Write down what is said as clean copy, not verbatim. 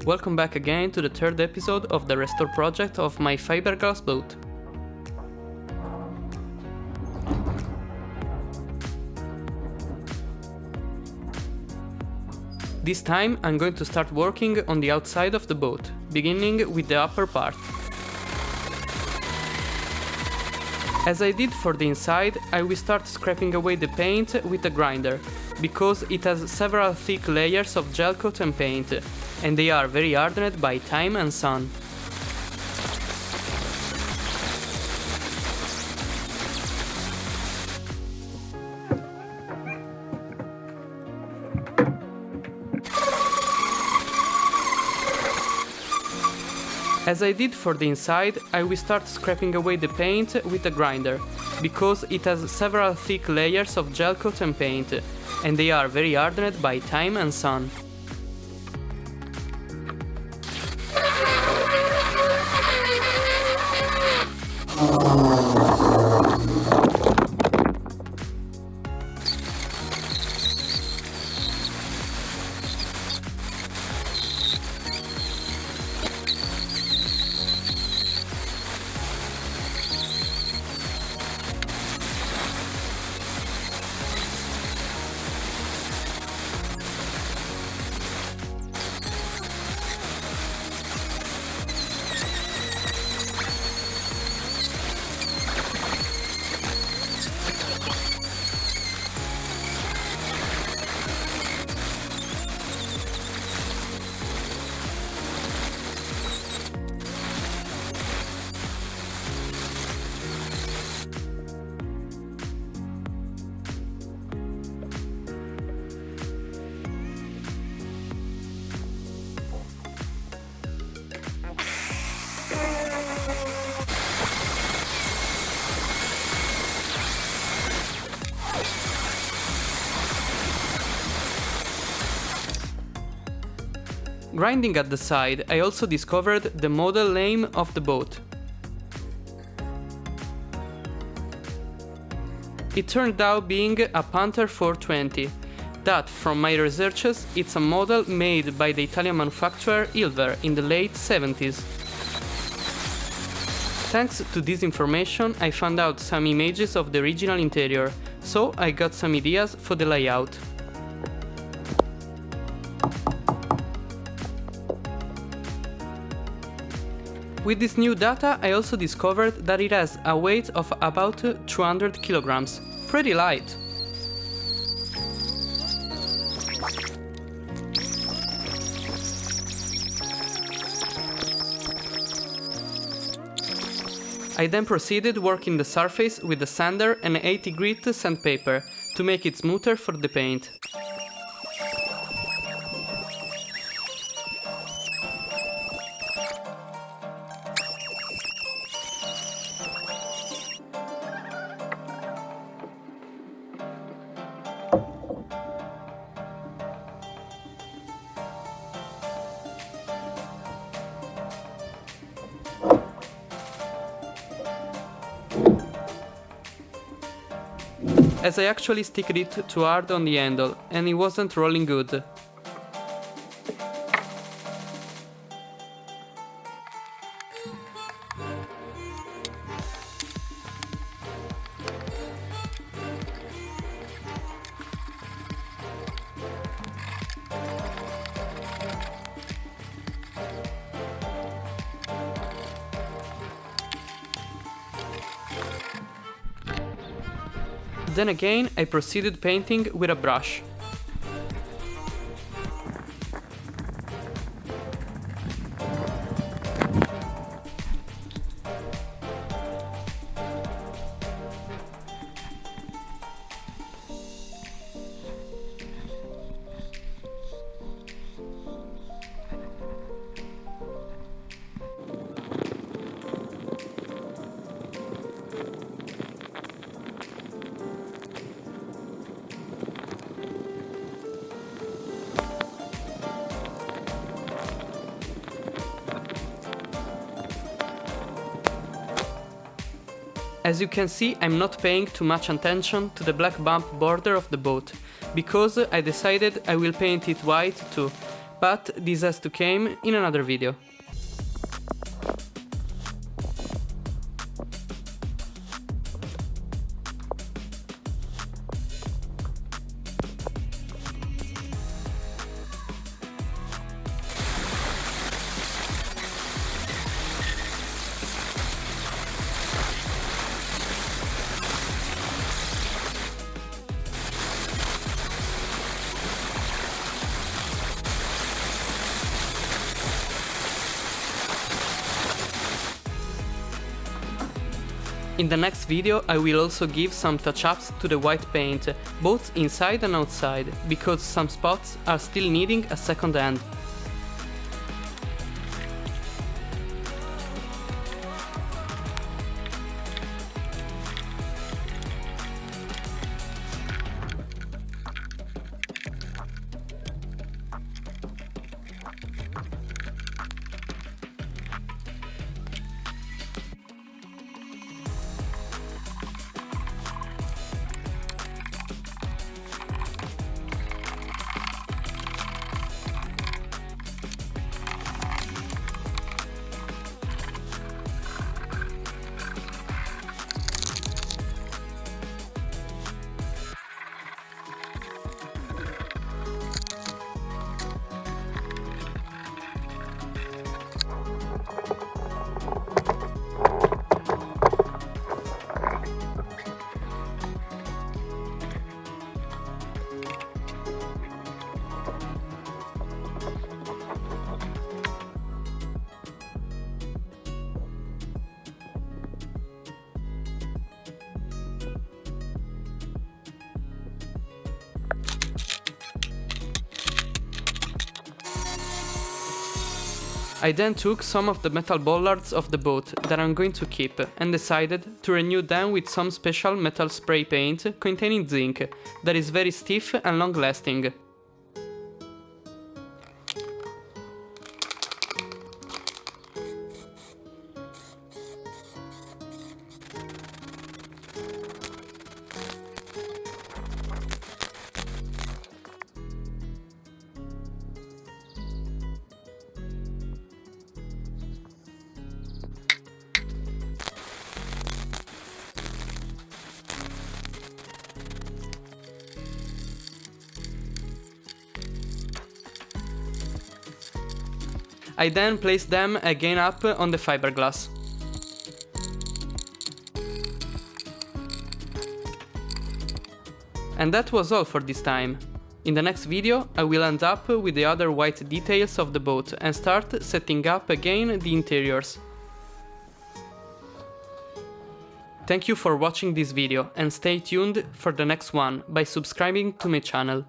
Welcome back again to the third episode of the restore project of my fiberglass boat. This time I'm going to start working on the outside of the boat, beginning with the upper part. As I did for the inside, I will start scraping away the paint with a grinder, because it has several thick layers of gel coat and paint, and they are very hardened by time and sun. As I did for the inside, I will start scraping away the paint with a grinder, because it has several thick layers of gel coat and paint, and they are very hardened by time and sun. Grinding at the side, I also discovered the model name of the boat. It turned out being a Panther 420, that, from my researches, it's a model made by the Italian manufacturer Ilver in the late 70s. Thanks to this information, I found out some images of the original interior, so I got some ideas for the layout. With this new data, I also discovered that it has a weight of about 200 kilograms, pretty light. I then proceeded working the surface with a sander and 80 grit sandpaper to make it smoother for the paint. As I actually sticked it too hard on the handle, and it wasn't rolling good. Then again, I proceeded painting with a brush. As you can see, I'm not paying too much attention to the black bump border of the boat, because I decided I will paint it white too, but this has to come in another video. In the next video I will also give some touch-ups to the white paint, both inside and outside, because some spots are still needing a second hand. I then took some of the metal bollards of the boat that I'm going to keep and decided to renew them with some special metal spray paint containing zinc that is very stiff and long lasting. I then placed them again up on the fiberglass. And that was all for this time. In the next video I will end up with the other white details of the boat and start setting up again the interiors. Thank you for watching this video and stay tuned for the next one by subscribing to my channel.